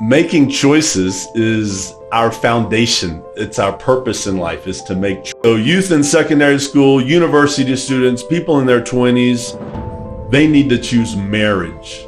Making choices is our foundation. It's our purpose in life, is to make so youth in secondary school, university students, people in their 20s, they need to choose marriage.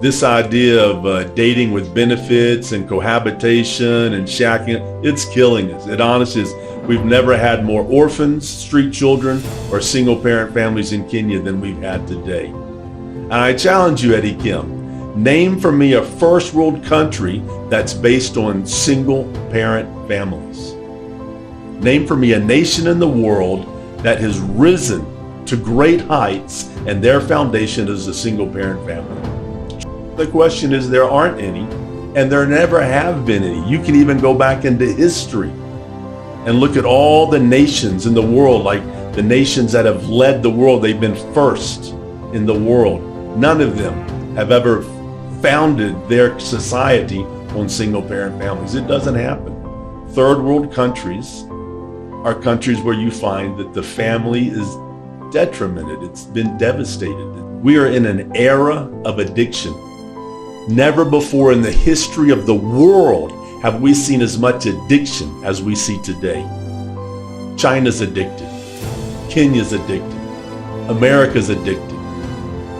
This idea of dating with benefits and cohabitation and shacking, it's killing us. It honestly is. We've never had more orphans, street children, or single parent families in Kenya than we've had today. And I challenge you, Eddie Kim, name for me a first world country that's based on single parent families. Name for me a nation in the world that has risen to great heights and their foundation is a single parent family. The question is, there aren't any, and there never have been any. You can even go back into history and look at all the nations in the world, like the nations that have led the world. They've been first in the world. None of them have ever founded their society on single parent families. It doesn't happen. Third world countries are countries where you find that the family is detrimented. It's been devastated. We are in an era of addiction. Never before in the history of the world have we seen as much addiction as we see today. China's addicted. Kenya's addicted. America's addicted.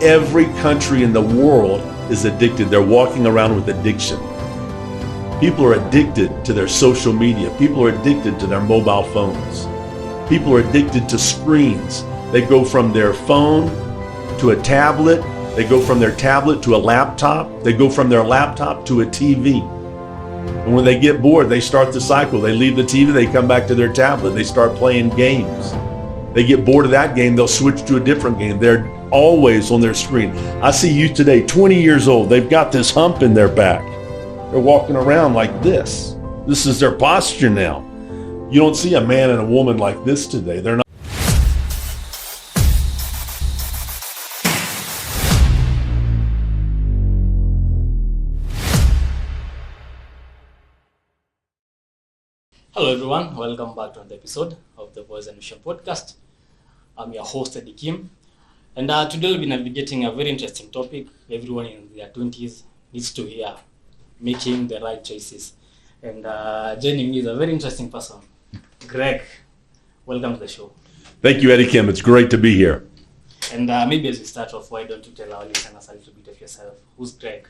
Every country in the world is addicted. They're walking around with addiction. People are addicted to their social media. People are addicted to their mobile phones. People are addicted to screens. They go from their phone to a tablet. They go from their tablet to a laptop. They go from their laptop to a TV. And when they get bored, they start the cycle. They leave the TV, they come back to their tablet. They start playing games. They get bored of that game, they'll switch to a different game. They're always on their screen. I see youth today, 20 years old, they've got this hump in their back. They're walking around like this. This is their posture now. You don't see a man and a woman like this today. They're not. Hello everyone, welcome back to another episode of the Voice and Vision Podcast. I'm your host, Eddie Kim, and today we'll be navigating a very interesting topic everyone in their 20s needs to hear: making the right choices. And joining me is a very interesting person, Greg. Welcome to the show. Thank you, Eddie Kim. It's great to be here. And maybe as we start off, why don't you tell our listeners a little bit of yourself? Who's Greg?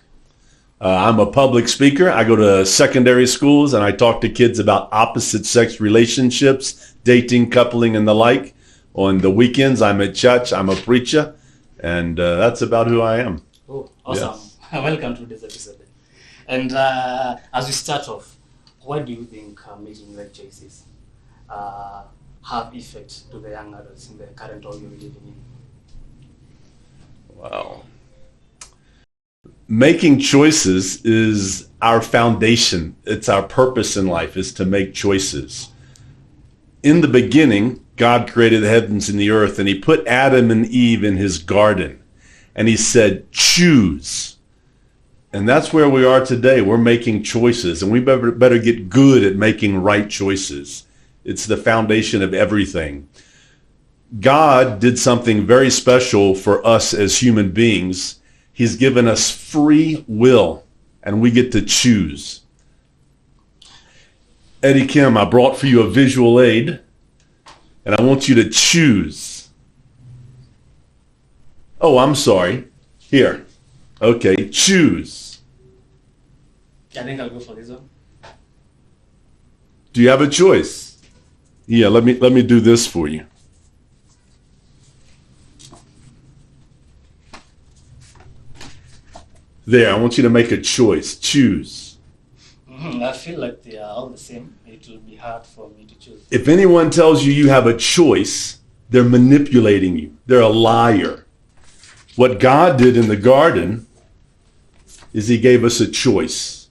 I'm a public speaker. I go to secondary schools and I talk to kids about opposite sex relationships, dating, coupling, and the like. On the weekends, I'm at church. I'm a preacher. And that's about who I am. Oh, awesome. Yes. Welcome to this episode. And as we start off, why do you think making right choices have effect to the young adults in the current world you're living in? Wow. Making choices is our foundation. It's our purpose in life, is to make choices. In the beginning, God created the heavens and the earth, and he put Adam and Eve in his garden. And he said, choose. And that's where we are today. We're making choices, and we better get good at making right choices. It's the foundation of everything. God did something very special for us as human beings. He's given us free will, and we get to choose. Eddie Kim, I brought for you a visual aid, and I want you to choose. Oh, I'm sorry. Here. Okay, choose. I think I'll go for this one. Do you have a choice? Yeah, let me do this for you. There, I want you to make a choice. Choose. I feel like they are all the same. It will be hard for me to choose. If anyone tells you you have a choice, they're manipulating you. They're a liar. What God did in the garden is he gave us a choice.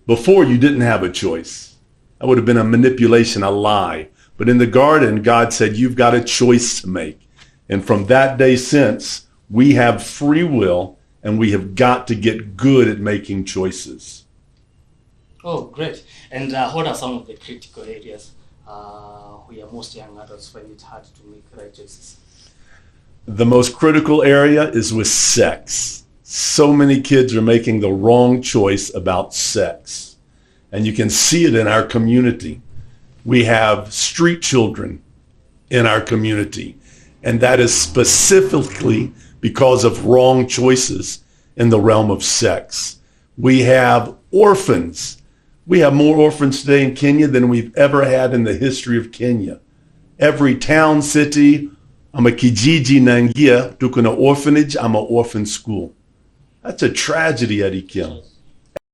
Before, you didn't have a choice. That would have been a manipulation, a lie. But in the garden, God said, you've got a choice to make. And from that day since, we have free will. And we have got to get good at making choices. Oh, great. And what are some of the critical areas where most young adults find it hard to make right choices? The most critical area is with sex. So many kids are making the wrong choice about sex. And you can see it in our community. We have street children in our community. And that is specifically because of wrong choices in the realm of sex. We have orphans. We have more orphans today in Kenya than we've ever had in the history of Kenya. Every town, city, I'm a kijiji nangia, tuko na orphanage, I'm an orphan school. That's a tragedy, Eddie Kim.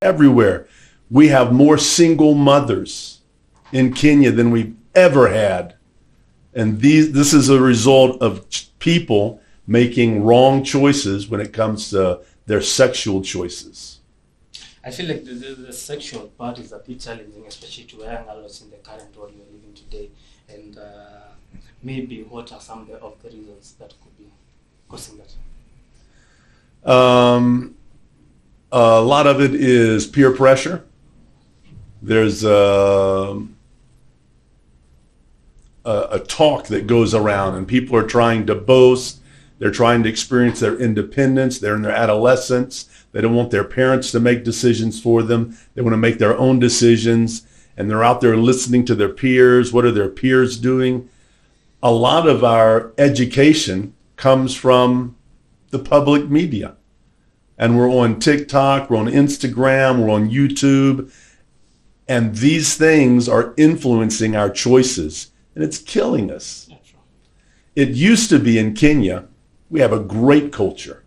Everywhere. We have more single mothers in Kenya than we've ever had. And this is a result of people making wrong choices when it comes to their sexual choices. I feel like the sexual part is a bit challenging, especially to young adults in the current world we're living today. And maybe what are some of the reasons that could be causing that? A lot of it is peer pressure. There's a talk that goes around, and people are trying to boast. They're trying to experience their independence. They're in their adolescence. They don't want their parents to make decisions for them. They want to make their own decisions, and they're out there listening to their peers. What are their peers doing? A lot of our education comes from the public media. And we're on TikTok, we're on Instagram, we're on YouTube. And these things are influencing our choices. And it's killing us. It used to be in Kenya, we have a great culture.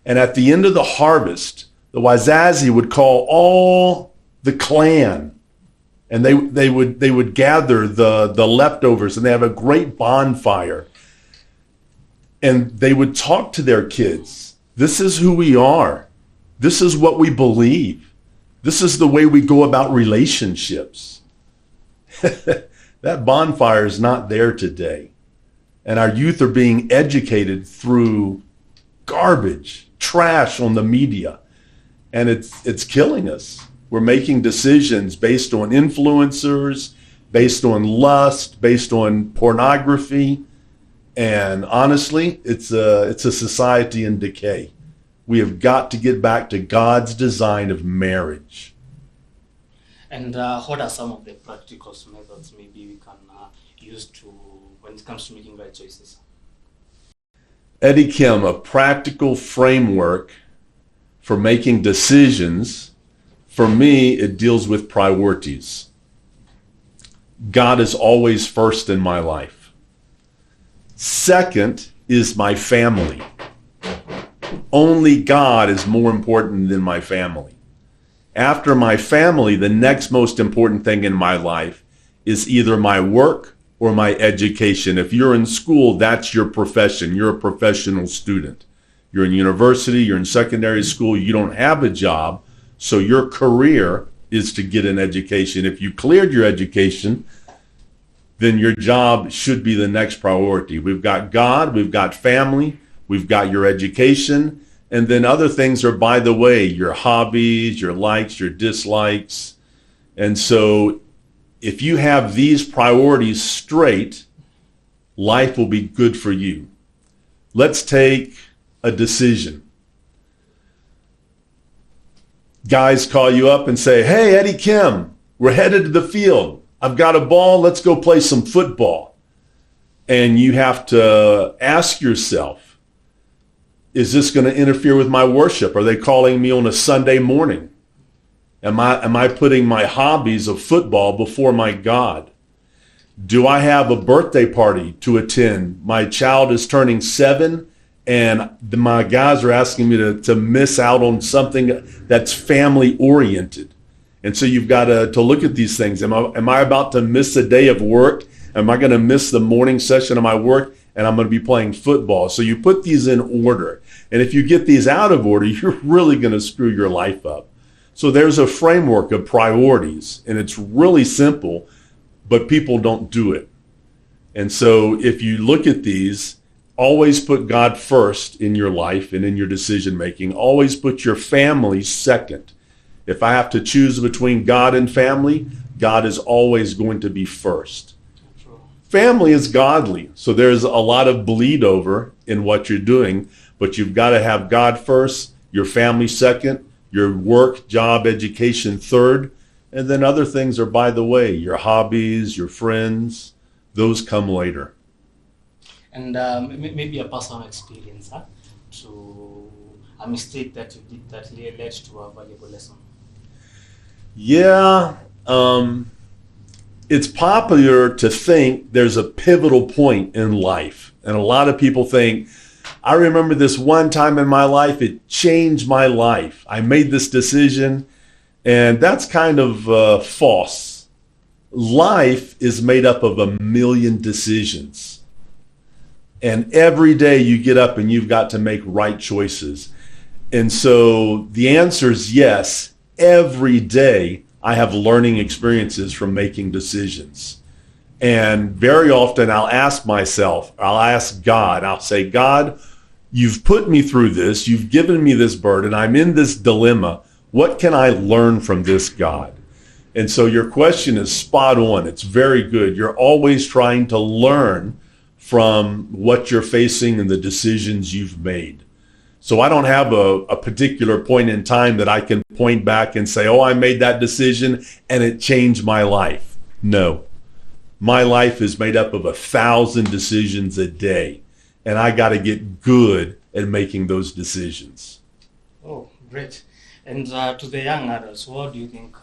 And at the end of the harvest, the Wazazi would call all the clan. And they would gather the leftovers, and they have a great bonfire. And they would talk to their kids. This is who we are. This is what we believe. This is the way we go about relationships. That bonfire is not there today. And our youth are being educated through garbage, trash on the media. And it's killing us. We're making decisions based on influencers, based on lust, based on pornography. And honestly, it's a society in decay. We have got to get back to God's design of marriage. And what are some of the practical methods maybe we can use when it comes to making right choices? Eddie Kim, a practical framework for making decisions. For me, it deals with priorities. God is always first in my life. Second is my family. Only God is more important than my family. After my family, the next most important thing in my life is either my work or my education. If you're in school, that's your profession. You're a professional student. You're in university, you're in secondary school, you don't have a job, so your career is to get an education. If you cleared your education, then your job should be the next priority. We've got God, we've got family, we've got your education, and then other things are by the way, your hobbies, your likes, your dislikes. And so if you have these priorities straight, life will be good for you. Let's take a decision. Guys call you up and say, hey, Eddie Kim, we're headed to the field. I've got a ball. Let's go play some football. And you have to ask yourself, is this going to interfere with my worship? Are they calling me on a Sunday morning? Am I putting my hobbies of football before my God? Do I have a birthday party to attend? My child is turning 7, and my guys are asking me to miss out on something that's family oriented. And so you've got to look at these things. Am I about to miss a day of work? Am I going to miss the morning session of my work? And I'm going to be playing football. So you put these in order. And if you get these out of order, you're really going to screw your life up. So there's a framework of priorities, and it's really simple, but people don't do it. And so if you look at these, always put God first in your life and in your decision making. Always put your family second. If I have to choose between God and family, God is always going to be first. Family is godly, so there's a lot of bleed over in what you're doing, but you've got to have God first your family second, your work, job, education third, and then other things are by the way, your hobbies, your friends, those come later. And maybe a personal experience to a mistake that you did that led to a valuable lesson. Yeah, it's popular to think there's a pivotal point in life. And a lot of people think, I remember this one time in my life, it changed my life. I made this decision, and that's kind of false. Life is made up of a million decisions. And every day you get up and you've got to make right choices. And so the answer is yes. Every day I have learning experiences from making decisions. And very often I'll ask myself, I'll ask God, I'll say, God, you've put me through this. You've given me this burden. I'm in this dilemma. What can I learn from this, God? And so your question is spot on. It's very good. You're always trying to learn from what you're facing and the decisions you've made. So I don't have a particular point in time that I can point back and say, oh, I made that decision and it changed my life. No. My life is made up of 1,000 decisions a day, and I got to get good at making those decisions. Oh, great. And to the young adults, what do you think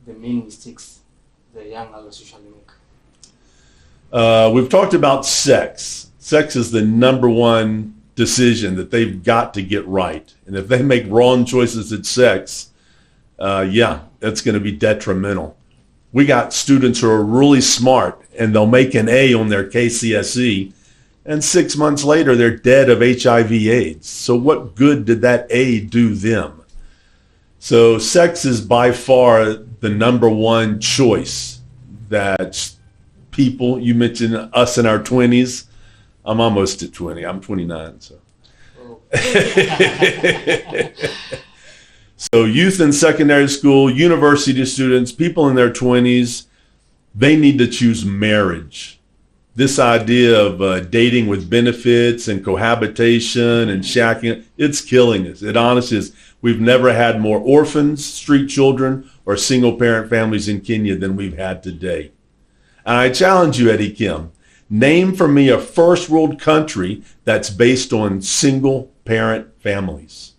the main mistakes the young adults usually make? We've talked about sex. Sex is the number one decision that they've got to get right. And if they make wrong choices at sex, that's going to be detrimental. We got students who are really smart and they'll make an A on their KCSE, and 6 months later they're dead of HIV/AIDS. So what good did that A do them? So sex is by far the number one choice that people, you mentioned us in our 20s. I'm almost at 20. I'm 29. So. Oh. So youth in secondary school, university students, people in their 20s, they need to choose marriage. This idea of dating with benefits and cohabitation and shacking, it's killing us. It honestly is. We've never had more orphans, street children, or single parent families in Kenya than we've had today. And I challenge you, Eddie Kim, name for me a first world country that's based on single parent families.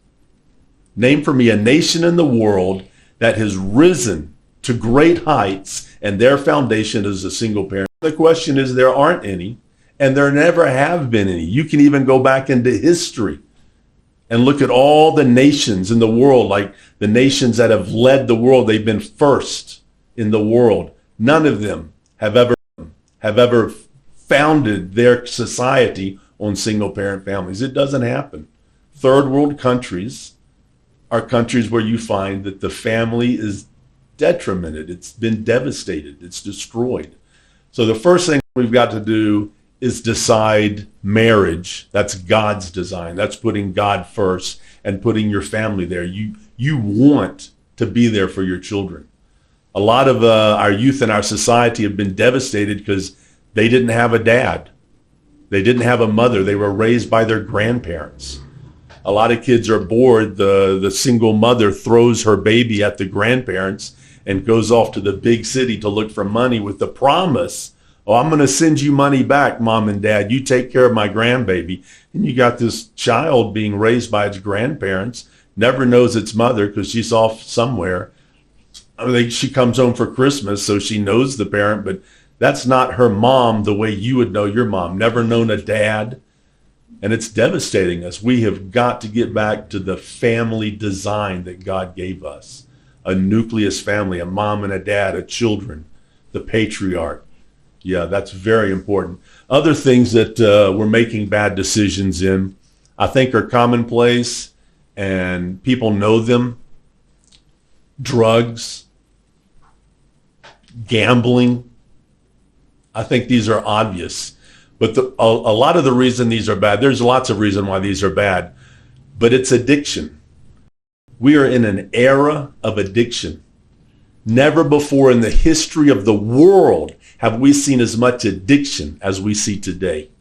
Name for me a nation in the world that has risen to great heights and their foundation is a single parent. The question is there aren't any, and there never have been any. You can even go back into history and look at all the nations in the world, like the nations that have led the world. They've been first in the world. None of them have ever founded their society on single parent families. It doesn't happen. Third world countries are countries where you find that the family is detrimented. It's been devastated. It's destroyed. So the first thing we've got to do is decide marriage. That's God's design. That's putting God first and putting your family there. You want to be there for your children. A lot of our youth in our society have been devastated because they didn't have a dad. They didn't have a mother. They were raised by their grandparents. A lot of kids are bored. The single mother throws her baby at the grandparents and goes off to the big city to look for money with the promise, oh, I'm going to send you money back, mom and dad. You take care of my grandbaby. And you got this child being raised by its grandparents, never knows its mother because she's off somewhere. I mean, she comes home for Christmas, so she knows the parent, but that's not her mom the way you would know your mom. Never known a dad. And it's devastating us. We have got to get back to the family design that God gave us. A nucleus family, a mom and a dad, a children, the patriarch. Yeah, that's very important. Other things that we're making bad decisions in, I think are commonplace and people know them. Drugs, gambling. I think these are obvious. But a lot of the reason these are bad, there's lots of reason why these are bad, but it's addiction. We are in an era of addiction. Never before in the history of the world have we seen as much addiction as we see today.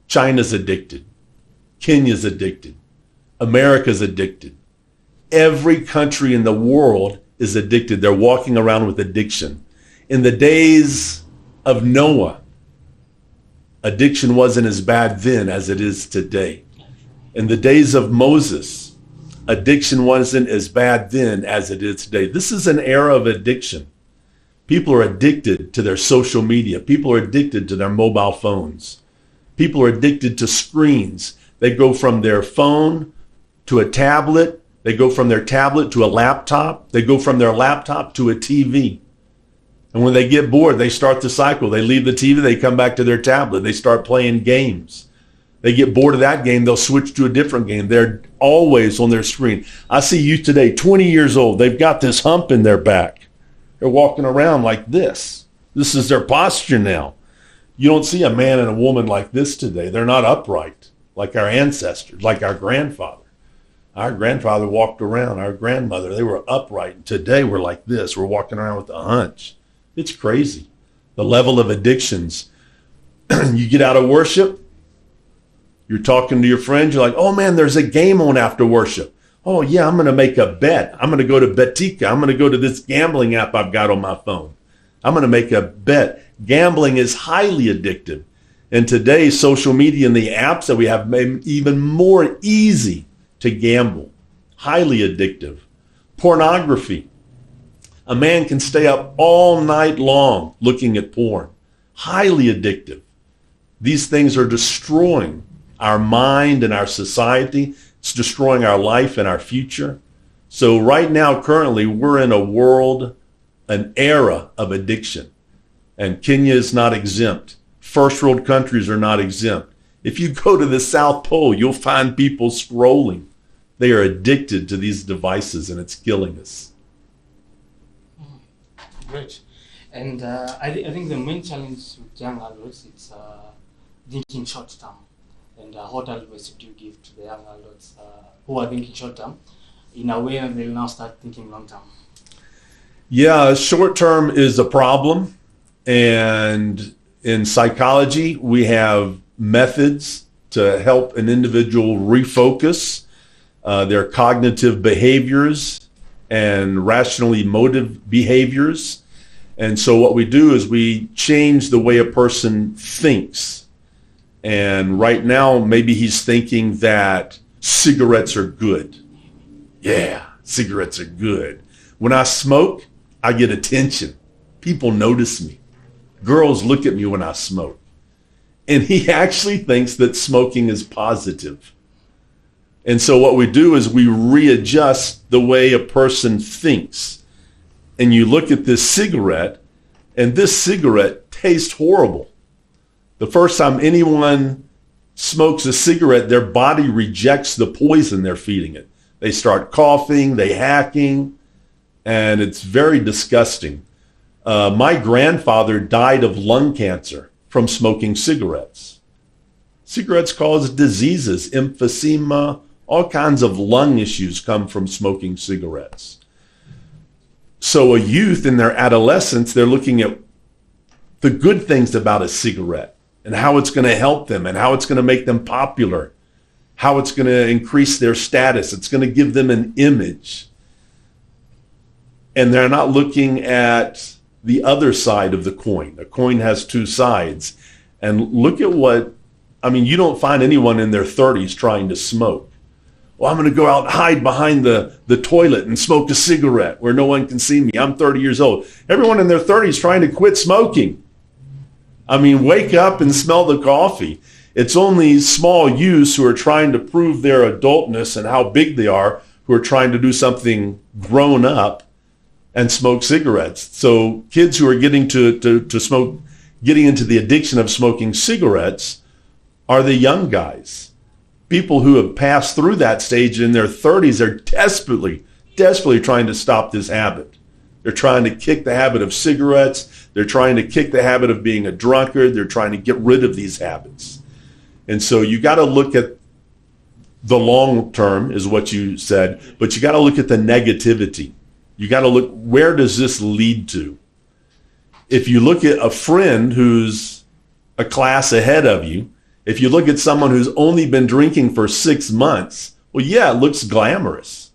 China's addicted. Kenya's addicted. America's addicted. Every country in the world is addicted. They're walking around with addiction. In the days of Noah, addiction wasn't as bad then as it is today. In the days of Moses, addiction wasn't as bad then as it is today. This is an era of addiction. People are addicted to their social media. People are addicted to their mobile phones. People are addicted to screens. They go from their phone to a tablet. They go from their tablet to a laptop. They go from their laptop to a TV. And when they get bored, they start the cycle. They leave the TV, they come back to their tablet. They start playing games. They get bored of that game, they'll switch to a different game. They're always on their screen. I see youth today, 20 years old. They've got this hump in their back. They're walking around like this. This is their posture now. You don't see a man and a woman like this today. They're not upright like our ancestors, like our grandfather. Our grandfather walked around, our grandmother, they were upright. Today we're like this. We're walking around with a hunch. It's crazy. The level of addictions. You get out of worship, you're talking to your friends, you're like, oh man, there's a game on after worship. Oh yeah, I'm going to make a bet. I'm going to go to Betika. I'm going to go to this gambling app I've got on my phone. I'm going to make a bet. Gambling is highly addictive. And today, social media and the apps that we have made it even more easy to gamble. Highly addictive. Pornography. A man can stay up all night long looking at porn. Highly addictive. These things are destroying our mind and our society. It's destroying our life and our future. So right now, currently, we're in a world, an era of addiction. And Kenya is not exempt. First world countries are not exempt. If you go to the South Pole, you'll find people scrolling. They are addicted to these devices, and it's killing us. Great. And I think the main challenge with young adults is thinking short term. And what advice do you give to the young adults who are thinking short term in a way that they'll now start thinking long term? Yeah, short term is a problem. And in psychology, we have methods to help an individual refocus their cognitive behaviors and rational emotive behaviors. And so what we do is we change the way a person thinks. And right now, maybe he's thinking that cigarettes are good. Yeah, cigarettes are good. When I smoke, I get attention. People notice me. Girls look at me when I smoke. And he actually thinks that smoking is positive. And so what we do is we readjust the way a person thinks. And you look at this cigarette, and this cigarette tastes horrible. The first time anyone smokes a cigarette, their body rejects the poison they're feeding it. They start coughing, they hacking, and it's very disgusting. My grandfather died of lung cancer from smoking cigarettes. Cigarettes cause diseases, emphysema, all kinds of lung issues come from smoking cigarettes. So a youth in their adolescence, they're looking at the good things about a cigarette and how it's going to help them and how it's going to make them popular, how it's going to increase their status. It's going to give them an image. And they're not looking at the other side of the coin. A coin has two sides. And look at you don't find anyone in their 30s trying to smoke. Well, I'm going to go out and hide behind the toilet and smoke a cigarette where no one can see me. I'm 30 years old. Everyone in their 30s trying to quit smoking. Wake up and smell the coffee. It's only small youths who are trying to prove their adultness and how big they are, who are trying to do something grown up and smoke cigarettes. So kids who are getting to smoke, getting into the addiction of smoking cigarettes are the young guys. People who have passed through that stage in their 30s are desperately trying to stop this habit. They're trying to kick the habit of cigarettes. They're trying to kick the habit of being a drunkard. They're trying to get rid of these habits. And so you got to look at the long term is what you said, but you got to look at the negativity. You got to look, where does this lead to? If you look at a friend who's a class ahead of you, if you look at someone who's only been drinking for 6 months, Well, yeah, it looks glamorous.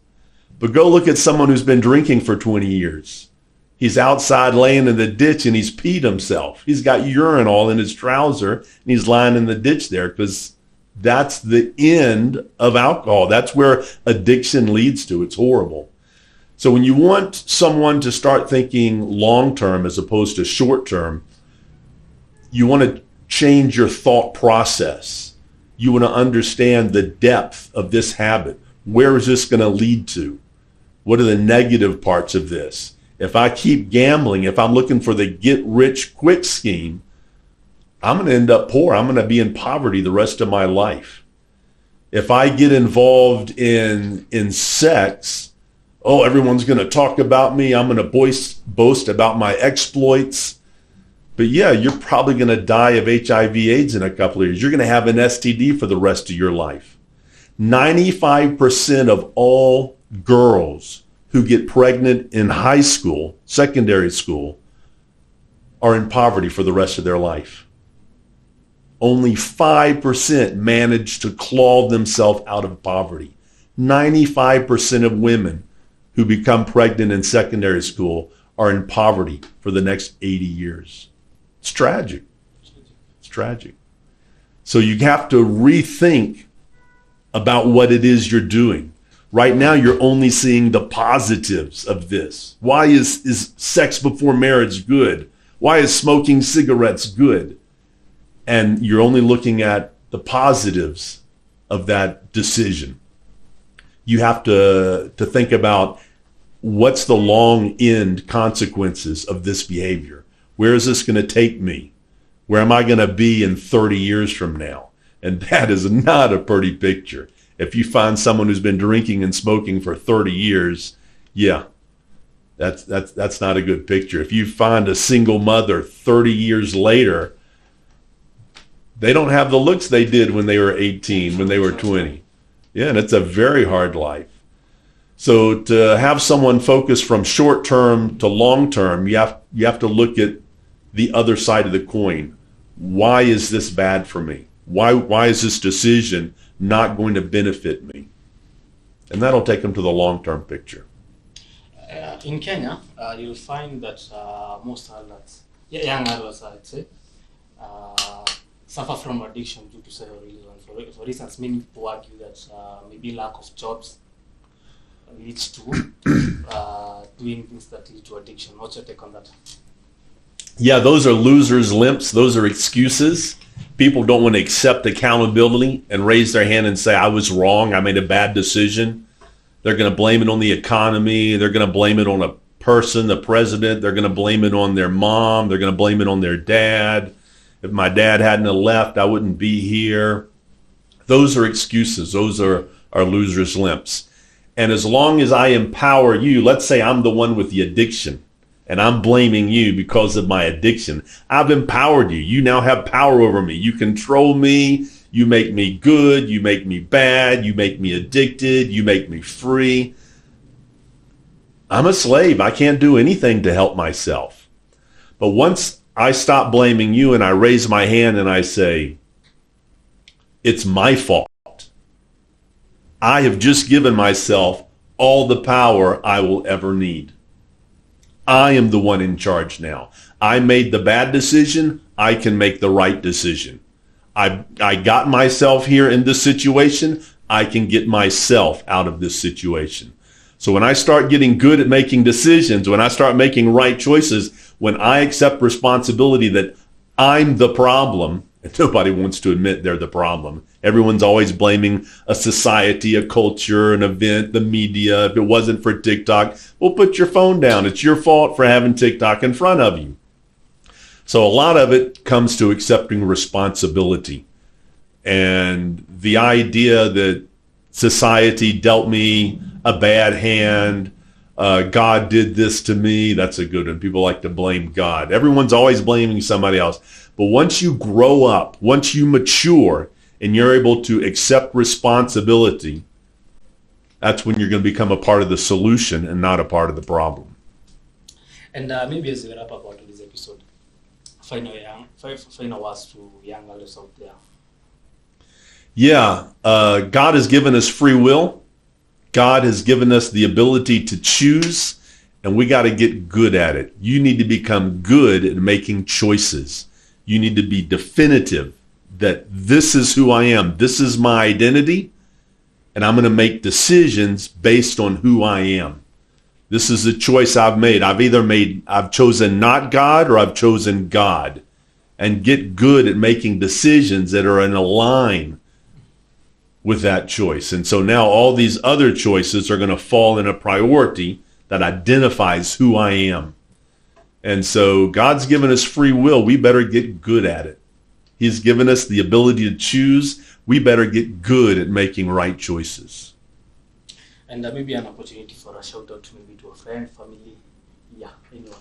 But go look at someone who's been drinking for 20 years. He's outside laying in the ditch and he's peed himself. He's got urine all in his trouser and he's lying in the ditch there because that's the end of alcohol. That's where addiction leads to. It's horrible. So when you want someone to start thinking long-term as opposed to short-term, you want to change your thought process. You want to understand the depth of this habit. Where is this going to lead to? What are the negative parts of this? If I keep gambling, if I'm looking for the get-rich-quick scheme, I'm going to end up poor. I'm going to be in poverty the rest of my life. If I get involved in sex, oh, everyone's going to talk about me. I'm going to boast about my exploits. But yeah, you're probably going to die of HIV/AIDS in a couple of years. You're going to have an STD for the rest of your life. 95% of all girls who get pregnant in high school, secondary school, are in poverty for the rest of their life. Only 5% manage to claw themselves out of poverty. 95% of women who become pregnant in secondary school are in poverty for the next 80 years. It's tragic. It's tragic. So you have to rethink about what it is you're doing. Right now, you're only seeing the positives of this. Why is sex before marriage good? Why is smoking cigarettes good? And you're only looking at the positives of that decision. You have to think about what's the long end consequences of this behavior. Where is this going to take me? Where am I going to be in 30 years from now? And that is not a pretty picture. If you find someone who's been drinking and smoking for 30 years, yeah, that's not a good picture. If you find a single mother 30 years later, they don't have the looks they did when they were 18, when they were 20. Yeah, and it's a very hard life. So to have someone focus from short term to long term, you have to look at the other side of the coin. Why is this bad for me? Why is this decision not going to benefit me? And that'll take them to the long-term picture. In Kenya, you'll find that most adults, young adults, I'd say, suffer from addiction due to several reasons. For instance, many people argue that maybe lack of jobs leads to doing things that lead to addiction. What's your take on that? Yeah, those are losers' limps. Those are excuses. People don't want to accept accountability and raise their hand and say, I was wrong, I made a bad decision. They're going to blame it on the economy. They're going to blame it on a person, the president. They're going to blame it on their mom. They're going to blame it on their dad. If my dad hadn't have left, I wouldn't be here. Those are excuses. Those are losers' limps. And as long as I empower you, let's say I'm the one with the addiction, and I'm blaming you because of my addiction. I've empowered you. You now have power over me. You control me. You make me good. You make me bad. You make me addicted. You make me free. I'm a slave. I can't do anything to help myself. But once I stop blaming you and I raise my hand and I say, it's my fault. I have just given myself all the power I will ever need. I am the one in charge now. I made the bad decision. I can make the right decision. I got myself here in this situation. I can get myself out of this situation. So when I start getting good at making decisions, when I start making right choices, when I accept responsibility that I'm the problem, and nobody wants to admit they're the problem. Everyone's always blaming a society, a culture, an event, the media. If it wasn't for TikTok, well, put your phone down. It's your fault for having TikTok in front of you. So a lot of it comes to accepting responsibility. And the idea that society dealt me a bad hand, God did this to me, that's a good one. People like to blame God. Everyone's always blaming somebody else. But once you grow up, once you mature, and you're able to accept responsibility, that's when you're going to become a part of the solution and not a part of the problem. And maybe as we wrap up on this episode, final words to young adults out there. Yeah, God has given us free will. God has given us the ability to choose, and we got to get good at it. You need to become good at making choices. You need to be definitive that this is who I am. This is my identity, and I'm going to make decisions based on who I am. This is a choice I've made. I've chosen not God or I've chosen God, and get good at making decisions that are in line with that choice. And so now all these other choices are going to fall in a priority that identifies who I am. And so God's given us free will. We better get good at it. He's given us the ability to choose. We better get good at making right choices. And maybe an opportunity for a shout out maybe to a friend, family, anyone.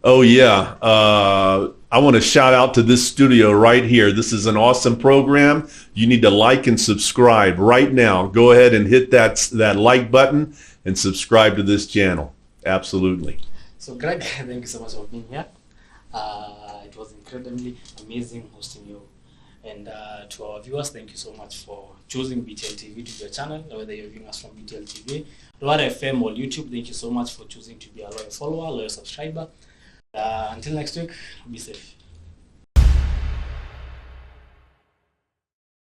Oh yeah, I want to shout out to this studio right here. This is an awesome program. You need to like and subscribe right now. Go ahead and hit that like button and subscribe to this channel. Absolutely. So Greg, thank you so much for being here. It was incredibly amazing hosting you. And to our viewers, thank you so much for choosing BTL TV to be your channel, whether you're viewing us from BTL TV, Roar FM or YouTube. Thank you so much for choosing to be a loyal follower, loyal subscriber. Until next week, be safe.